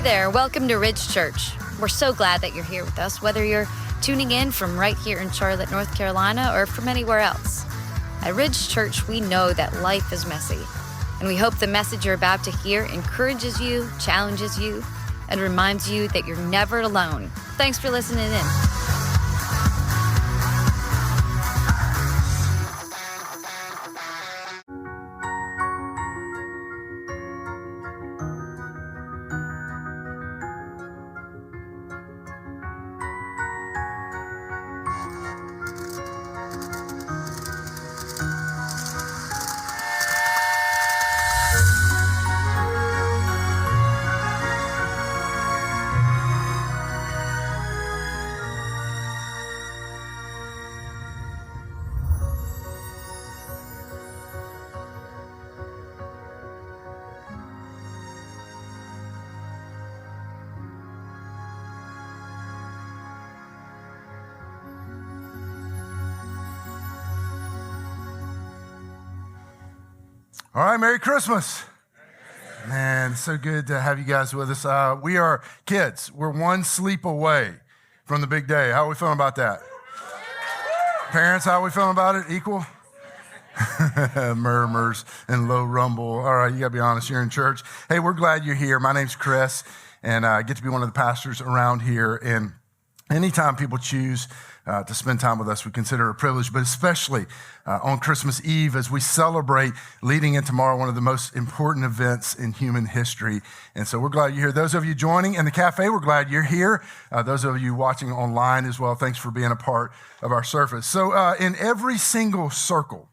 there, welcome to Ridge Church. We're so glad that you're here with us, whether you're tuning in from right here in Charlotte, North Carolina, or from anywhere else. At Ridge Church, we know that life is messy, and we hope the message you're about to hear encourages you, challenges you, and reminds you that you're never alone. Thanks for listening in. All right, Merry Christmas. Man, so good to have you guys with us. We are kids. We're one sleep away from the big day. How are we feeling about that? Parents, how are we feeling about it? Equal? Murmurs and low rumble. All right, you got to be honest. You're in church. Hey, we're glad you're here. My name's Chris, and I get to be one of the pastors around here. And anytime people choose to spend time with us, we consider it a privilege, but especially on Christmas Eve as we celebrate leading in tomorrow, one of the most important events in human history. And so we're glad you're here. Those of you joining in the cafe, we're glad you're here. Those of you watching online as well, thanks for being a part of our service. So in every single circle,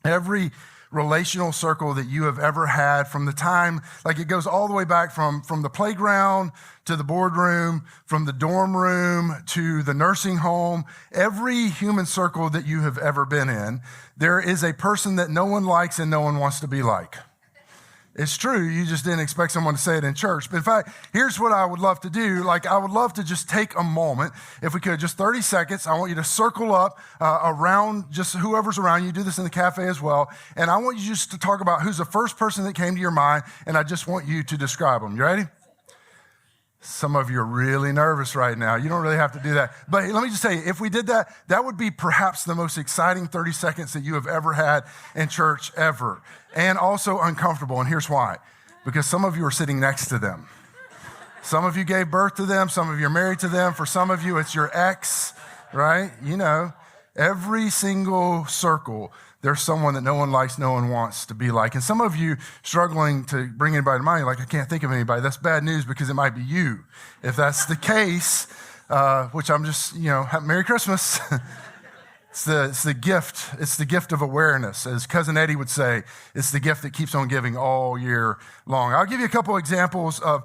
every relational circle that you have ever had from the time, like it goes all the way back from the playground to the boardroom, from the dorm room to the nursing home, every human circle that you have ever been in, there is a person that no one likes and no one wants to be like. It's true. You just didn't expect someone to say it in church. But in fact, here's what I would love to do. I would love to just take a moment, if we could, just 30 seconds. I want you to circle up around just whoever's around you. Do this in the cafe as well. And I want you just to talk about who's the first person that came to your mind, and I just want you to describe them. You ready? Some of you are really nervous right now. You don't really have to do that. But let me just tell you, if we did that, that would be perhaps the most exciting 30 seconds that you have ever had in church ever. And also uncomfortable. And here's why. Because some of you are sitting next to them. Some of you gave birth to them. Some of you are married to them. For some of you, it's your ex, right? You know, every single circle, there's someone that no one likes, no one wants to be like. And some of you struggling to bring anybody to mind, you're like, I can't think of anybody. That's bad news because it might be you. If that's the case, which I'm just, Merry Christmas. It's the gift. It's the gift of awareness. As Cousin Eddie would say, it's the gift that keeps on giving all year long. I'll give you a couple examples of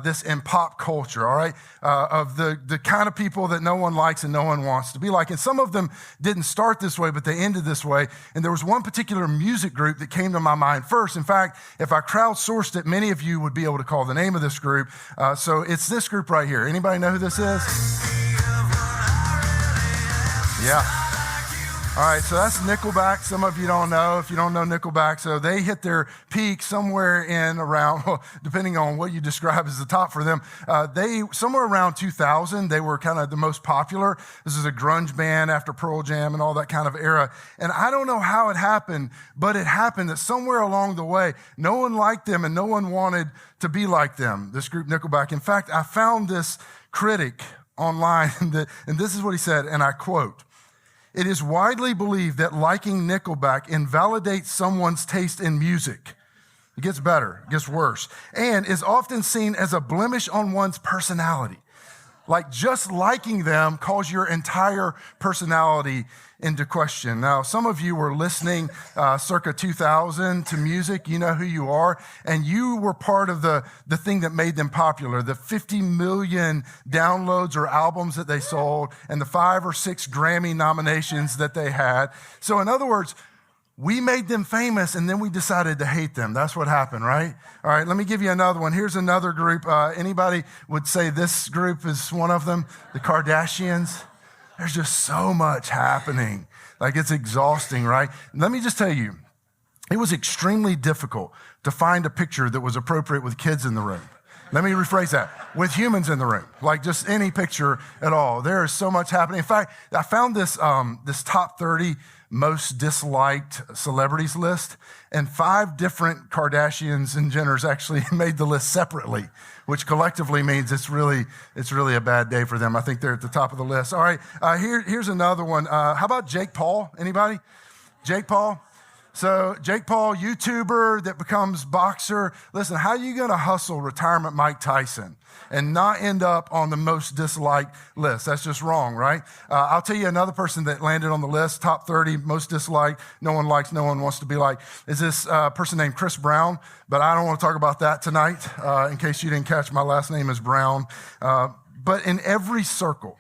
this in pop culture, all right? Of the kind of people that no one likes and no one wants to be like. And some of them didn't start this way, but they ended this way. And there was one particular music group that came to my mind first. In fact, if I crowdsourced it, many of you would be able to call the name of this group. So it's this group right here. Anybody know who this is? Yeah. All right, so that's Nickelback. Some of you don't know, if you don't know Nickelback. So they hit their peak somewhere in around, well, depending on what you describe as the top for them, somewhere around 2000, they were kind of the most popular. This is a grunge band after Pearl Jam and all that kind of era. And I don't know how it happened, but it happened that somewhere along the way, no one liked them and no one wanted to be like them, this group Nickelback. In fact, I found this critic online, and this is what he said, and I quote, "It is widely believed that liking Nickelback invalidates someone's taste in music. It gets better, it gets worse, and is often seen as a blemish on one's personality." Like just liking them calls your entire personality into question. Now, some of you were listening circa 2000 to music. You know who you are. And you were part of the thing that made them popular, the 50 million downloads or albums that they sold and the 5 or 6 Grammy nominations that they had. So in other words, we made them famous and then we decided to hate them. That's what happened, right? All right, let me give you another one. Here's another group. Anybody would say this group is one of them? The Kardashians? There's just so much happening. Like it's exhausting, right? Let me just tell you, it was extremely difficult to find a picture that was appropriate with kids in the room. Let me rephrase that. With humans in the room, like just any picture at all. There is so much happening. In fact, I found this top 30 most disliked celebrities list, and 5 different Kardashians and Jenners actually made the list separately, which collectively means it's really a bad day for them. I think they're at the top of the list. All right, here's another one. How about Jake Paul? Anybody? Jake Paul? So Jake Paul, YouTuber that becomes boxer. Listen, how are you going to hustle retirement Mike Tyson and not end up on the most disliked list? That's just wrong, right? I'll tell you another person that landed on the list, top 30 most disliked, no one likes, no one wants to be like, is this person named Chris Brown. But I don't want to talk about that tonight, in case you didn't catch my last name is Brown. But in every circle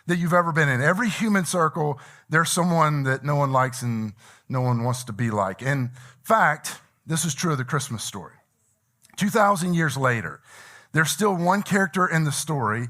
that you've ever been in, every human circle, there's someone that no one likes and no one wants to be like. In fact, this is true of the Christmas story. 2,000 years later, there's still one character in the story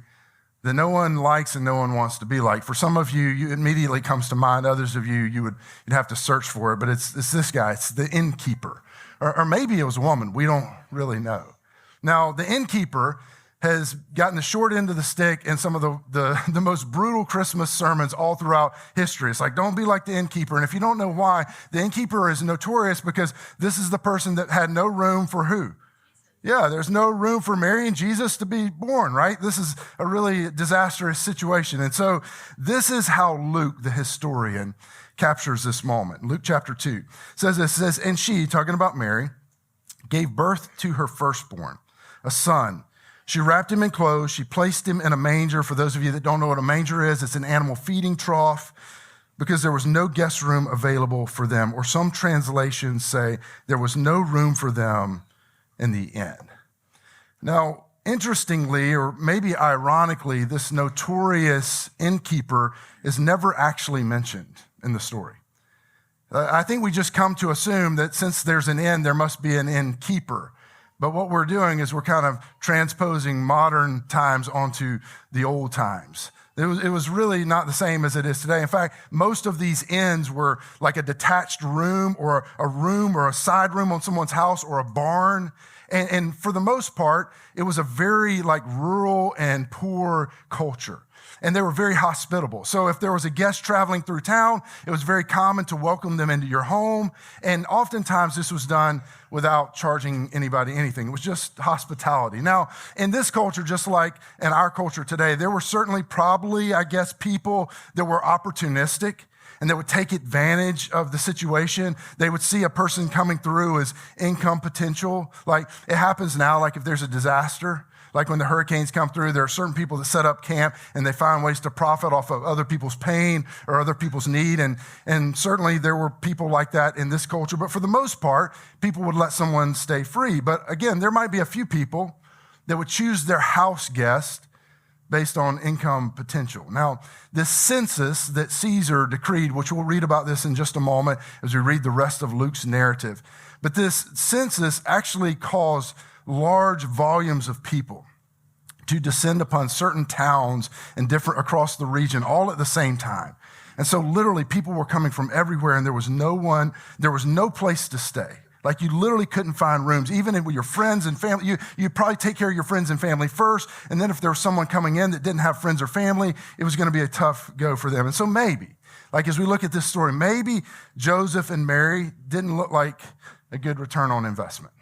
that no one likes and no one wants to be like. For some of you, it immediately comes to mind. Others of you, you'd have to search for it. But it's this guy. It's the innkeeper. Or maybe it was a woman. We don't really know. Now, the innkeeper has gotten the short end of the stick in some of the most brutal Christmas sermons all throughout history. It's like, don't be like the innkeeper. And if you don't know why, the innkeeper is notorious because this is the person that had no room for who? Yeah, there's no room for Mary and Jesus to be born, right? This is a really disastrous situation. And so this is how Luke, the historian, captures this moment. Luke chapter 2 says this, says, and she, talking about Mary, gave birth to her firstborn, a son. She wrapped him in clothes. She placed him in a manger. For those of you that don't know what a manger is, it's an animal feeding trough because there was no guest room available for them. Or some translations say there was no room for them in the inn. Now, interestingly, or maybe ironically, this notorious innkeeper is never actually mentioned in the story. I think we just come to assume that since there's an inn, there must be an innkeeper. But what we're doing is we're kind of transposing modern times onto the old times. It was really not the same as it is today. In fact, most of these inns were like a detached room or a side room on someone's house or a barn. And for the most part, it was a very like rural and poor culture. And they were very hospitable. So if there was a guest traveling through town, it was very common to welcome them into your home. And oftentimes this was done without charging anybody anything. It was just hospitality. Now, in this culture, just like in our culture today, there were certainly probably, I guess, people that were opportunistic and they would take advantage of the situation. They would see a person coming through as income potential. Like it happens now, like if there's a disaster, like when the hurricanes come through, there are certain people that set up camp and they find ways to profit off of other people's pain or other people's need. And certainly there were people like that in this culture. But for the most part, people would let someone stay free. But again, there might be a few people that would choose their house guest based on income potential. Now, this census that Caesar decreed, which we'll read about this in just a moment as we read the rest of Luke's narrative. But this census actually caused large volumes of people to descend upon certain towns and different across the region all at the same time. And so literally people were coming from everywhere and there was no place to stay. Like you literally couldn't find rooms, even with your friends and family. You'd probably take care of your friends and family first. And then if there was someone coming in that didn't have friends or family, it was going to be a tough go for them. And so maybe, like as we look at this story, maybe Joseph and Mary didn't look like a good return on investment.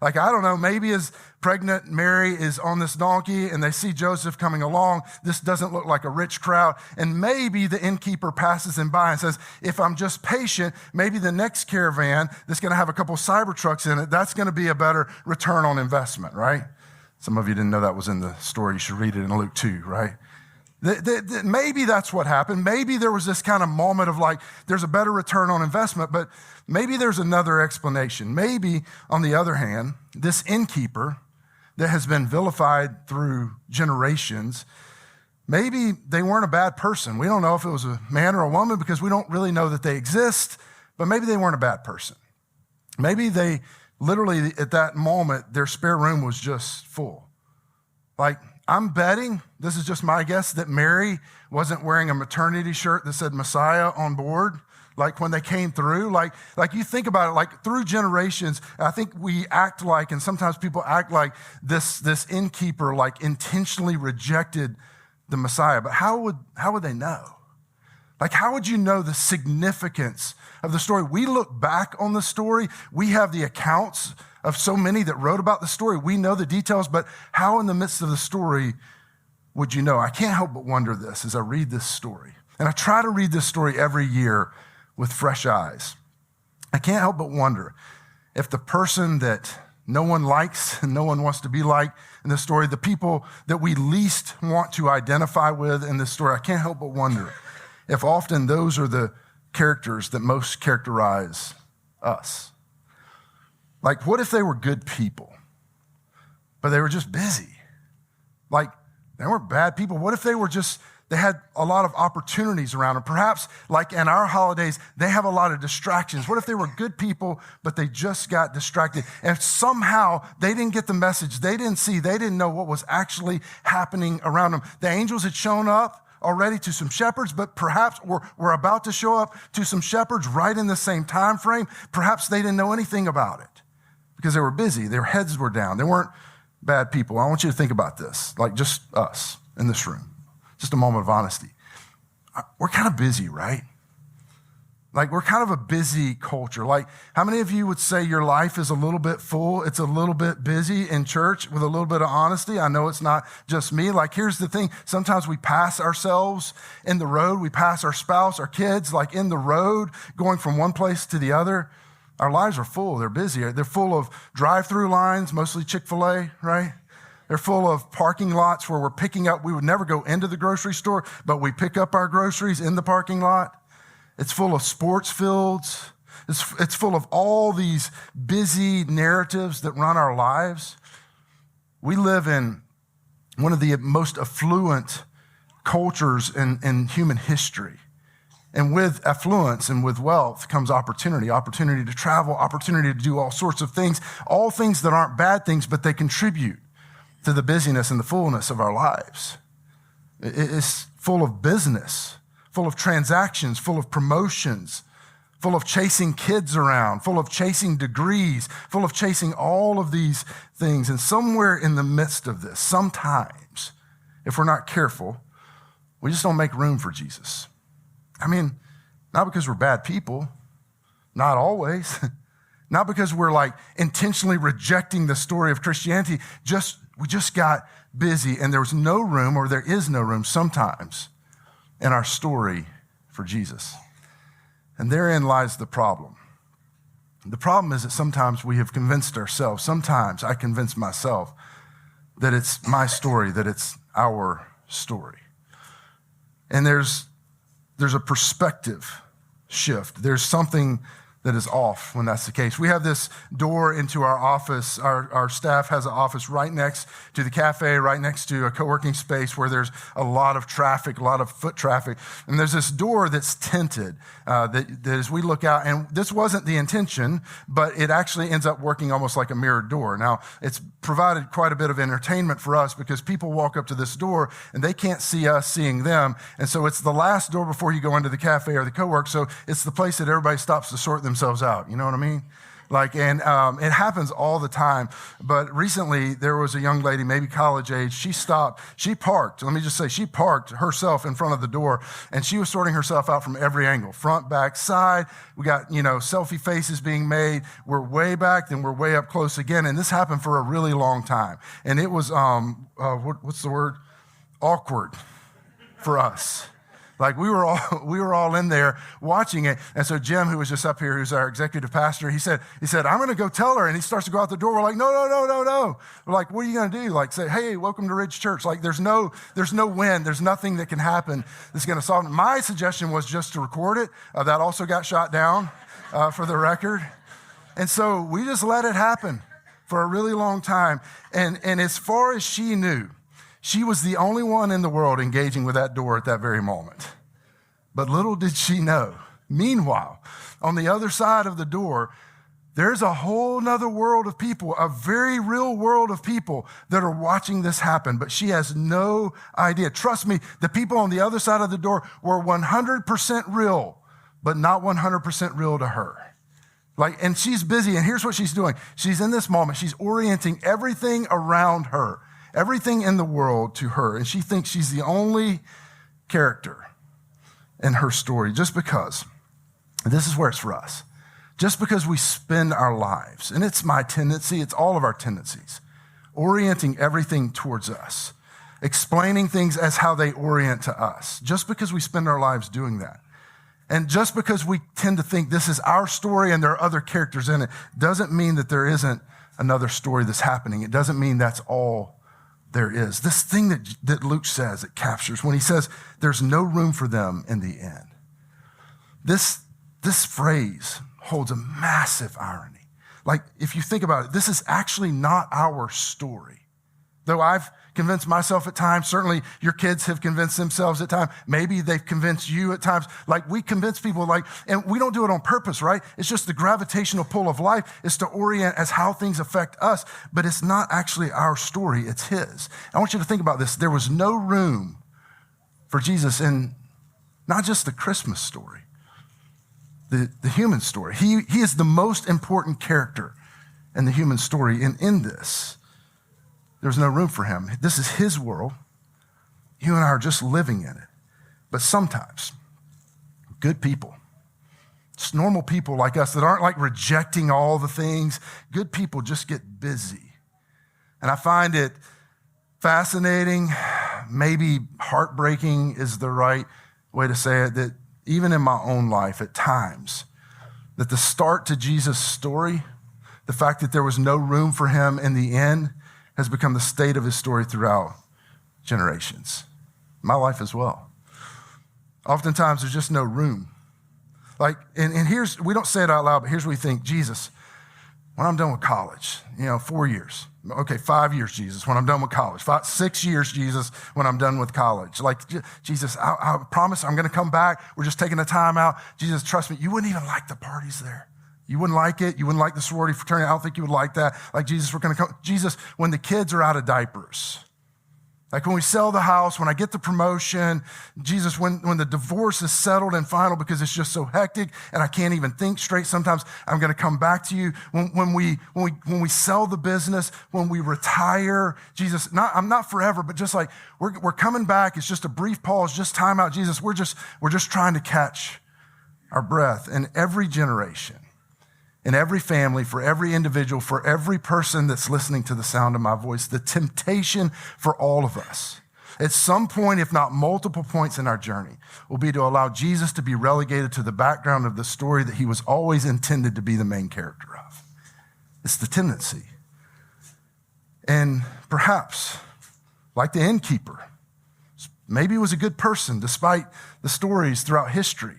Like, I don't know, maybe as pregnant Mary is on this donkey and they see Joseph coming along, this doesn't look like a rich crowd. And maybe the innkeeper passes him by and says, if I'm just patient, maybe the next caravan that's going to have a couple cyber trucks in it, that's going to be a better return on investment, right? Some of you didn't know that was in the story. You should read it in Luke 2, right? Maybe that's what happened. Maybe there was this kind of moment of like, there's a better return on investment, but maybe there's another explanation. Maybe, on the other hand, this innkeeper that has been vilified through generations, maybe they weren't a bad person. We don't know if it was a man or a woman because we don't really know that they exist, but maybe they weren't a bad person. Maybe they literally, at that moment, their spare room was just full. Like, I'm betting, this is just my guess, that Mary wasn't wearing a maternity shirt that said Messiah on board. like when they came through, like you think about it, like through generations, I think we act like, and sometimes people act like this innkeeper like intentionally rejected the Messiah. But how would they know? Like, how would you know the significance of the story? We look back on the story. We have the accounts of so many that wrote about the story. We know the details, but how in the midst of the story would you know? I can't help but wonder this as I read this story. And I try to read this story every year with fresh eyes. I can't help but wonder if the person that no one likes and no one wants to be like in this story, the people that we least want to identify with in this story, I can't help but wonder if often those are the characters that most characterize us. Like, what if they were good people, but they were just busy? Like, they weren't bad people. What if they had a lot of opportunities around them? Perhaps, like in our holidays, they have a lot of distractions. What if they were good people, but they just got distracted? And if somehow they didn't get the message, they didn't know what was actually happening around them. The angels had shown up already to some shepherds, but perhaps were about to show up to some shepherds right in the same time frame. Perhaps they didn't know anything about it because they were busy. Their heads were down. They weren't bad people. I want you to think about this, like just us in this room. Just a moment of honesty. We're kind of busy, right? Like, we're kind of a busy culture. Like, how many of you would say your life is a little bit full? It's a little bit busy in church with a little bit of honesty. I know it's not just me. Like, here's the thing. Sometimes we pass ourselves in the road. We pass our spouse, our kids, like in the road, going from one place to the other. Our lives are full. They're busy. They're full of drive-through lines, mostly Chick-fil-A, right? They're full of parking lots where we're picking up. We would never go into the grocery store, but we pick up our groceries in the parking lot. It's full of sports fields. It's full of all these busy narratives that run our lives. We live in one of the most affluent cultures in human history. And with affluence and with wealth comes opportunity to travel, opportunity to do all sorts of things, all things that aren't bad things, but they contribute to the busyness and the fullness of our lives. It's full of business, full of transactions, full of promotions, full of chasing kids around, full of chasing degrees, full of chasing all of these things. And somewhere in the midst of this, sometimes, if we're not careful, we just don't make room for Jesus. I mean, not because we're bad people, not always, not because we're like intentionally rejecting the story of Christianity, we just got busy and there was no room, or there is no room sometimes in our story for Jesus. And therein lies the problem. The problem is that sometimes we have convinced ourselves, sometimes I convince myself that it's my story, that it's our story. And there's a perspective shift. There's something that is off when that's the case. We have this door into our office. Our staff has an office right next to the cafe, right next to a co-working space where there's a lot of traffic, a lot of foot traffic. And there's this door that's tinted that as we look out, and this wasn't the intention, but it actually ends up working almost like a mirrored door. Now, it's provided quite a bit of entertainment for us because people walk up to this door and they can't see us seeing them. And so it's the last door before you go into the cafe or the co-work. So it's the place that everybody stops to sort themselves out. You know what I mean? And it happens all the time. But recently there was a young lady, maybe college age. She parked herself in front of the door, and she was sorting herself out from every angle, front, back, side. We got, selfie faces being made. We're way back, then we're way up close again. And this happened for a really long time. And it was, what's the word? Awkward for us. Like we were all in there watching it. And so Jim, who was just up here, who's our executive pastor, he said, I'm going to go tell her. And he starts to go out the door. We're like, no. We're like, what are you going to do? Like say, hey, welcome to Ridge Church. Like there's no win. There's nothing that can happen that's going to solve it. My suggestion was just to record it. That also got shot down for the record. And so we just let it happen for a really long time. And as far as she knew, she was the only one in the world engaging with that door at that very moment. But little did she know, meanwhile, on the other side of the door, there's a whole nother world of people, a very real world of people that are watching this happen, but she has no idea. Trust me, the people on the other side of the door were 100% real, but not 100% real to her. And she's busy, and here's what she's doing. She's in this moment. She's orienting everything around her, everything in the world to her, and she thinks she's the only character in her story just because, this is where it's for us, just because we spend our lives, and it's my tendency, it's all of our tendencies, orienting everything towards us, explaining things as how they orient to us, just because we spend our lives doing that. And just because we tend to think this is our story and there are other characters in it, doesn't mean that there isn't another story that's happening. It doesn't mean that's all there is. This thing that Luke says, it captures when he says there's no room for them in the end. This phrase holds a massive irony. If you think about it, this is actually not our story. Though I've convinced myself at times, certainly your kids have convinced themselves at times, maybe they've convinced you at times, we convince people and we don't do it on purpose, right? It's just the gravitational pull of life is to orient as how things affect us, but it's not actually our story, it's his. I want you to think about this. There was no room for Jesus in not just the Christmas story, the human story. He is the most important character in the human story, and in this, there's no room for him. This is his world. You and I are just living in it. But sometimes, good people, just normal people like us that aren't rejecting all the things, good people just get busy. And I find it fascinating, maybe heartbreaking is the right way to say it, that even in my own life at times, that the start to Jesus' story, the fact that there was no room for him in the end, has become the state of his story throughout generations. My life as well. Oftentimes, there's just no room. And here's, we don't say it out loud, but here's what we think. Jesus, when I'm done with college, 4 years. Okay, 5 years, Jesus, when I'm done with college. 6 years, Jesus, when I'm done with college. Jesus, I promise I'm going to come back. We're just taking the time out. Jesus, trust me, you wouldn't even like the parties there. You wouldn't like it. You wouldn't like the sorority fraternity. I don't think you would like that. Jesus, we're going to come. Jesus, when the kids are out of diapers, when we sell the house, when I get the promotion, Jesus, when the divorce is settled and final because it's just so hectic and I can't even think straight, sometimes I'm going to come back to you. When we sell the business, when we retire, Jesus, I'm not forever, but just we're coming back. It's just a brief pause, just time out. Jesus, we're just trying to catch our breath. In every generation, in every family, for every individual, for every person that's listening to the sound of my voice, the temptation for all of us, at some point, if not multiple points in our journey, will be to allow Jesus to be relegated to the background of the story that he was always intended to be the main character of. It's the tendency. And perhaps, like the innkeeper, maybe he was a good person despite the stories throughout history,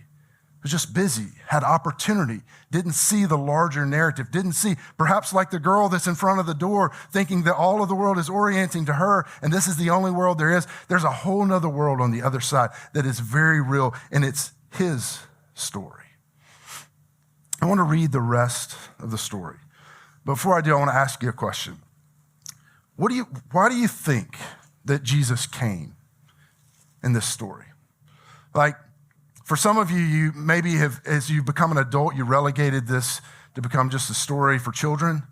was just busy, had opportunity, didn't see the larger narrative, didn't see, perhaps like the girl that's in front of the door, thinking that all of the world is orienting to her, and this is the only world there is. There's a whole nother world on the other side that is very real, and it's his story. I want to read the rest of the story. Before I do, I want to ask you a question. Why do you think that Jesus came in this story? For some of you, you maybe have, as you become an adult, you relegated this to become just a story for children.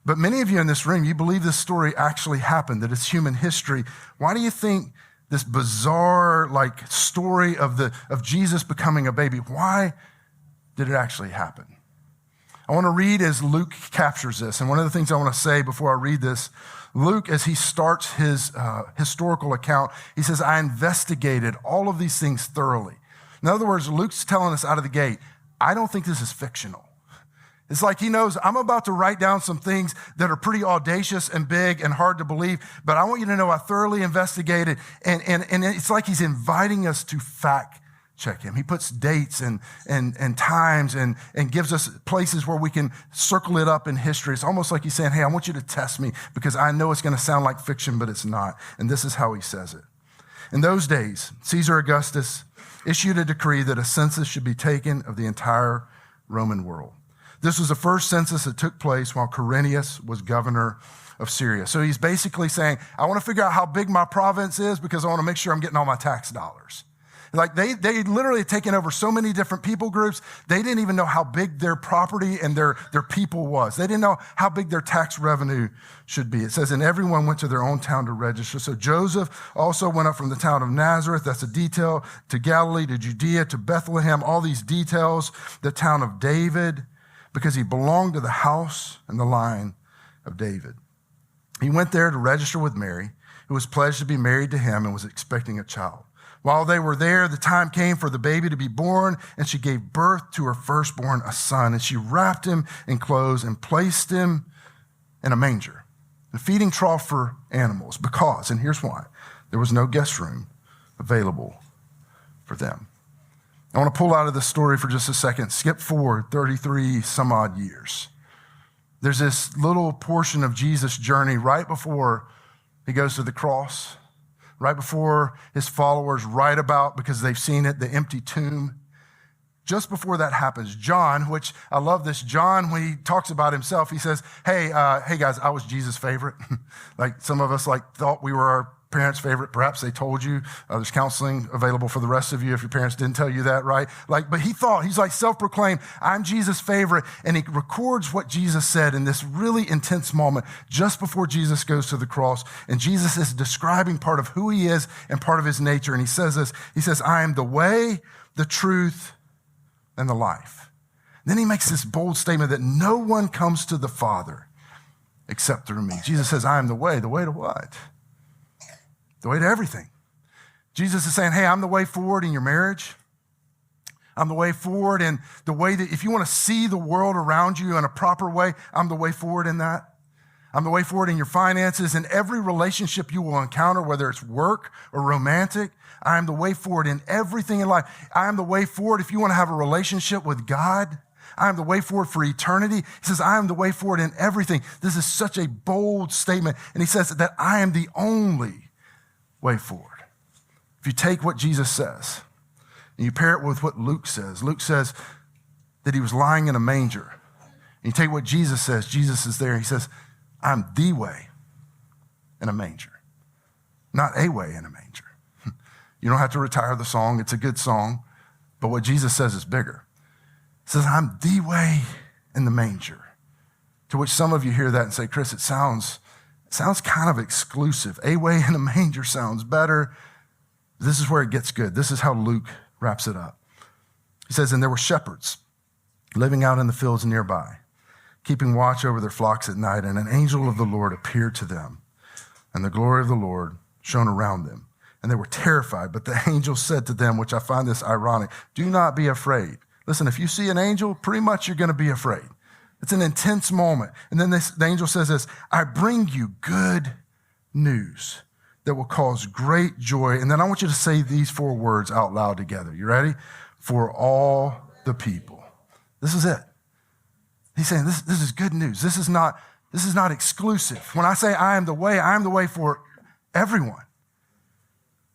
But many of you in this room, you believe this story actually happened, that it's human history. Why do you think this bizarre story of Jesus becoming a baby, why did it actually happen? I want to read as Luke captures this. And one of the things I want to say before I read this, Luke, as he starts his historical account, he says, I investigated all of these things thoroughly. In other words, Luke's telling us out of the gate, I don't think this is fictional. It's he knows I'm about to write down some things that are pretty audacious and big and hard to believe, but I want you to know I thoroughly investigated. And it's like he's inviting us to fact check him. He puts dates and times and gives us places where we can circle it up in history. It's almost like he's saying, hey, I want you to test me because I know it's going to sound like fiction, but it's not. And this is how he says it. In those days, Caesar Augustus issued a decree that a census should be taken of the entire Roman world. This was the first census that took place while Quirinius was governor of Syria. So he's basically saying, I want to figure out how big my province is because I want to make sure I'm getting all my tax dollars. Like they literally had taken over so many different people groups. They didn't even know how big their property and their people was. They didn't know how big their tax revenue should be. It says, and everyone went to their own town to register. So Joseph also went up from the town of Nazareth, that's a detail, to Galilee, to Judea, to Bethlehem, all these details, the town of David, because he belonged to the house and the line of David. He went there to register with Mary, who was pledged to be married to him and was expecting a child. While they were there, the time came for the baby to be born, and she gave birth to her firstborn, a son, and she wrapped him in clothes and placed him in a manger, a feeding trough for animals, because, and here's why, there was no guest room available for them. I want to pull out of this story for just a second, skip forward 33 some odd years. There's this little portion of Jesus' journey right before he goes to the cross, right before his followers write about, because they've seen it, the empty tomb. Just before that happens, John, which I love this, John, when he talks about himself, he says, hey guys, I was Jesus' favorite. Like some of us thought we were our parents' favorite. Perhaps they told you. There's counseling available for the rest of you if your parents didn't tell you that, right? But he's like self-proclaimed, I'm Jesus' favorite. And he records what Jesus said in this really intense moment just before Jesus goes to the cross. And Jesus is describing part of who he is and part of his nature. And he says this, he says, I am the way, the truth, and the life. Then he makes this bold statement that no one comes to the Father except through me. Jesus says, I am the way to what? The way to everything. Jesus is saying, hey, I'm the way forward in your marriage. I'm the way forward in the way that if you want to see the world around you in a proper way, I'm the way forward in that. I'm the way forward in your finances and every relationship you will encounter, whether it's work or romantic. I am the way forward in everything in life. I am the way forward if you want to have a relationship with God. I am the way forward for eternity. He says, I am the way forward in everything. This is such a bold statement. And he says that I am the only way forward. If you take what Jesus says and you pair it with what Luke says that he was lying in a manger. And you take what Jesus says, Jesus is there. He says, I'm the way in a manger, not a way in a manger. You don't have to retire the song. It's a good song. But what Jesus says is bigger. He says, I'm the way in the manger. To which some of you hear that and say, Chris, it sounds kind of exclusive. A way in a manger sounds better. This is where it gets good. This is how Luke wraps it up. He says, and there were shepherds living out in the fields nearby, keeping watch over their flocks at night, and an angel of the Lord appeared to them, and the glory of the Lord shone around them, and they were terrified. But the angel said to them, which I find this ironic, do not be afraid. Listen, if you see an angel, pretty much you're going to be afraid. It's an intense moment. And then the angel says this, I bring you good news that will cause great joy. And then I want you to say these 4 words out loud together. You ready? For all the people. This is it. He's saying this is good news. This is not exclusive. When I say I am the way for everyone.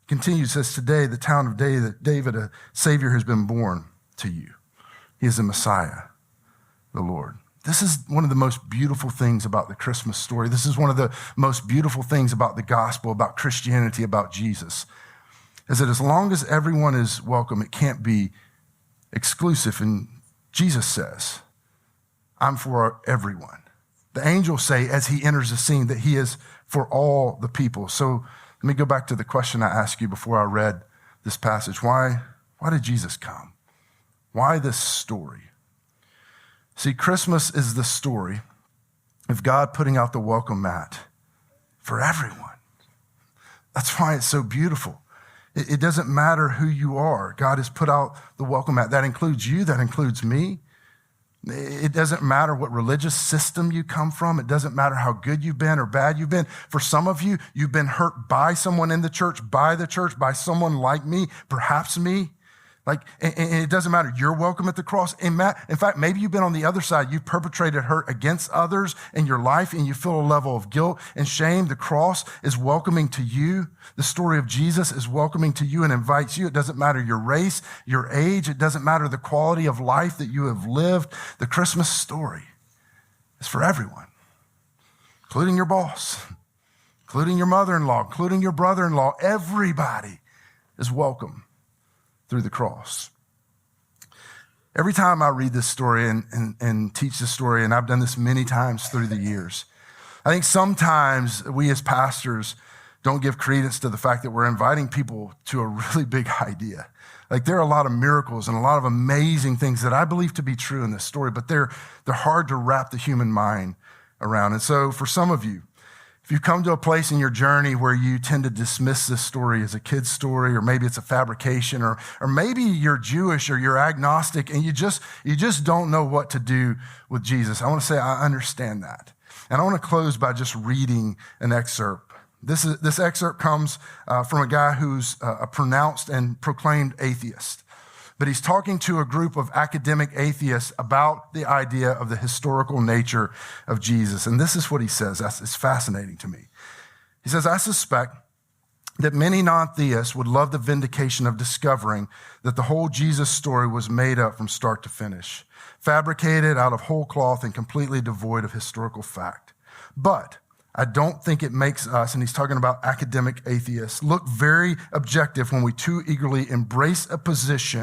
Continues, says today, the town of David, a Savior has been born to you. He is the Messiah, the Lord. This is one of the most beautiful things about the Christmas story. This is one of the most beautiful things about the gospel, about Christianity, about Jesus, is that as long as everyone is welcome, it can't be exclusive. And Jesus says, I'm for everyone. The angels say as he enters the scene that he is for all the people. So let me go back to the question I asked you before I read this passage. Why did Jesus come? Why this story? See, Christmas is the story of God putting out the welcome mat for everyone. That's why it's so beautiful. It doesn't matter who you are. God has put out the welcome mat. That includes you. That includes me. It doesn't matter what religious system you come from. It doesn't matter how good you've been or bad you've been. For some of you, you've been hurt by someone in the church, by someone like me, perhaps me. And it doesn't matter. You're welcome at the cross. In fact, maybe you've been on the other side. You've perpetrated hurt against others in your life, and you feel a level of guilt and shame. The cross is welcoming to you. The story of Jesus is welcoming to you and invites you. It doesn't matter your race, your age. It doesn't matter the quality of life that you have lived. The Christmas story is for everyone, including your boss, including your mother-in-law, including your brother-in-law. Everybody is welcome through the cross. Every time I read this story and teach this story, and I've done this many times through the years, I think sometimes we as pastors don't give credence to the fact that we're inviting people to a really big idea. Like there are a lot of miracles and a lot of amazing things that I believe to be true in this story, but they're hard to wrap the human mind around. And so for some of you, if you've come to a place in your journey where you tend to dismiss this story as a kid's story, or maybe it's a fabrication, or maybe you're Jewish or you're agnostic and you just don't know what to do with Jesus, I want to say I understand that. And I want to close by just reading an excerpt. This excerpt comes from a guy who's a pronounced and proclaimed atheist. But he's talking to a group of academic atheists about the idea of the historical nature of Jesus. And this is what he says. It's fascinating to me. He says, I suspect that many non-theists would love the vindication of discovering that the whole Jesus story was made up from start to finish, fabricated out of whole cloth and completely devoid of historical fact. But I don't think it makes us, and he's talking about academic atheists, look very objective when we too eagerly embrace a position.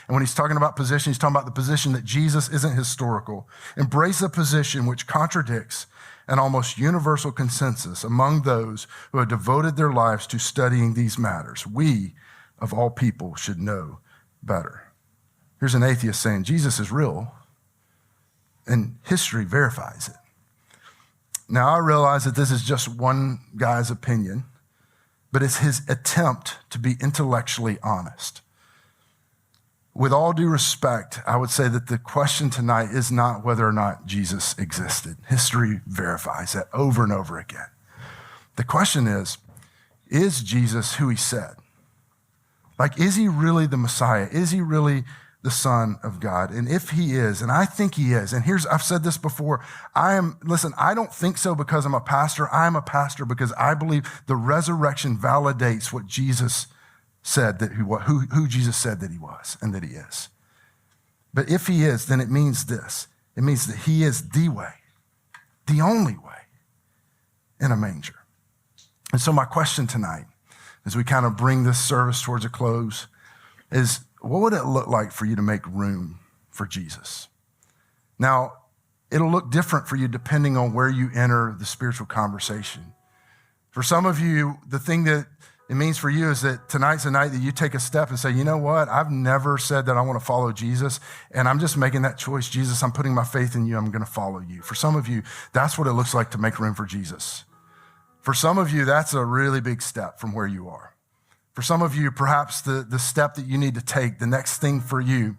And when he's talking about position, he's talking about the position that Jesus isn't historical. Embrace a position which contradicts an almost universal consensus among those who have devoted their lives to studying these matters. We, of all people, should know better. Here's an atheist saying Jesus is real, and history verifies it. Now, I realize that this is just one guy's opinion, but it's his attempt to be intellectually honest. With all due respect, I would say that the question tonight is not whether or not Jesus existed. History verifies that over and over again. The question is Jesus who he said? Like, is he really the Messiah? Is he really the Son of God? And if he is, and I think he is, and I've said this before, I don't think so because I'm a pastor. I'm a pastor because I believe the resurrection validates what Jesus said, that who Jesus said that he was and that he is. But if he is, then it means this. It means that he is the way, the only way in a manger. And so my question tonight, as we kind of bring this service towards a close, is what would it look like for you to make room for Jesus? Now, it'll look different for you depending on where you enter the spiritual conversation. For some of you, the thing that it means for you is that tonight's the night that you take a step and say, you know what? I've never said that I want to follow Jesus, and I'm just making that choice. Jesus, I'm putting my faith in you. I'm going to follow you. For some of you, that's what it looks like to make room for Jesus. For some of you, that's a really big step from where you are. For some of you, perhaps the step that you need to take, the next thing for you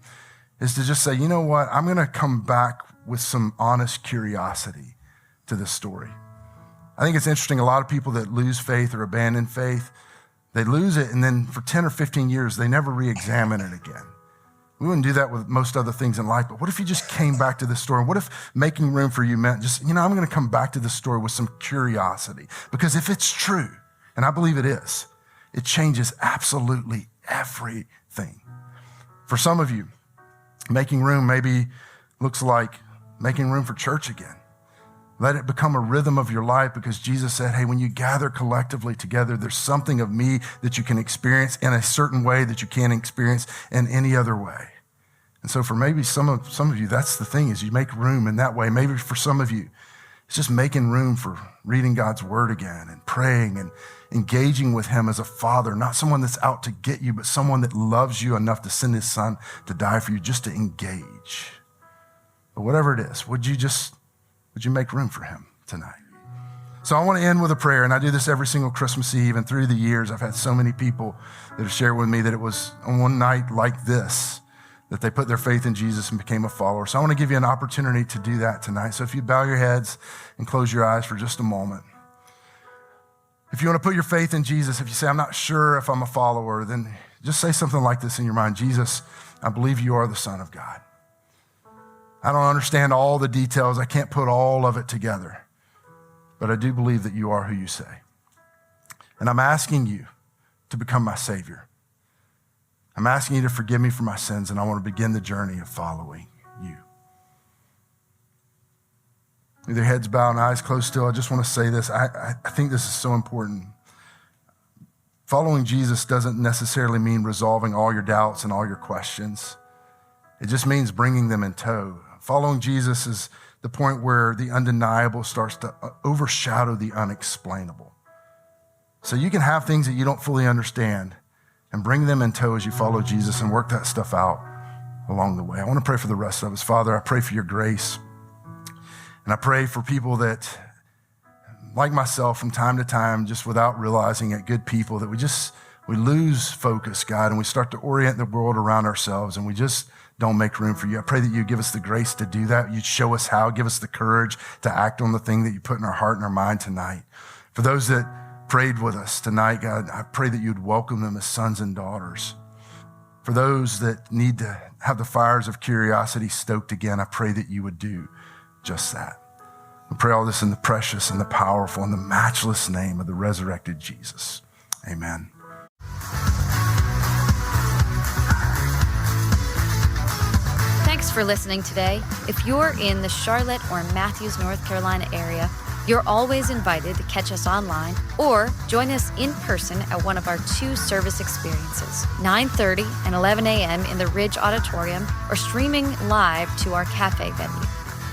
is to just say, you know what? I'm going to come back with some honest curiosity to this story. I think it's interesting. A lot of people that lose faith or abandon faith, they lose it, and then for 10 or 15 years, they never re-examine it again. We wouldn't do that with most other things in life, but what if you just came back to this story? What if making room for you meant just, I'm going to come back to this story with some curiosity? Because if it's true, and I believe it is, it changes absolutely everything. For some of you, making room maybe looks like making room for church again. Let it become a rhythm of your life, because Jesus said, hey, when you gather collectively together, there's something of me that you can experience in a certain way that you can't experience in any other way. And so for maybe some of you, that's the thing, is you make room in that way. Maybe for some of you, it's just making room for reading God's word again and praying and engaging with him as a father, not someone that's out to get you, but someone that loves you enough to send his son to die for you, just to engage. But whatever it is, would you make room for him tonight? So I want to end with a prayer, and I do this every single Christmas Eve, and through the years, I've had so many people that have shared with me that it was on one night like this that they put their faith in Jesus and became a follower. So I want to give you an opportunity to do that tonight. So if you bow your heads and close your eyes for just a moment. If you want to put your faith in Jesus, if you say, I'm not sure if I'm a follower, then just say something like this in your mind. Jesus, I believe you are the Son of God. I don't understand all the details. I can't put all of it together, but I do believe that you are who you say. And I'm asking you to become my Savior. I'm asking you to forgive me for my sins, and I want to begin the journey of following you. With your heads bowed and eyes closed still, I just want to say this. I think this is so important. Following Jesus doesn't necessarily mean resolving all your doubts and all your questions. It just means bringing them in tow. Following Jesus is the point where the undeniable starts to overshadow the unexplainable. So you can have things that you don't fully understand and bring them in tow as you follow Jesus and work that stuff out along the way. I want to pray for the rest of us. Father, I pray for your grace. And I pray for people that, like myself, from time to time, just without realizing it, good people, that we lose focus, God, and we start to orient the world around ourselves, and we just don't make room for you. I pray that you give us the grace to do that. You'd show us how, give us the courage to act on the thing that you put in our heart and our mind tonight. For those that prayed with us tonight, God, I pray that you'd welcome them as sons and daughters. For those that need to have the fires of curiosity stoked again, I pray that you would do just that. We pray all this in the precious and the powerful and the matchless name of the resurrected Jesus. Amen. Thanks for listening today. If you're in the Charlotte or Matthews, North Carolina area, you're always invited to catch us online or join us in person at one of our 2 service experiences, 9:30 and 11 a.m. in the Ridge Auditorium, or streaming live to our cafe venue.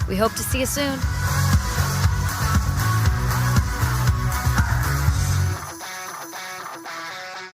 We hope to see you soon.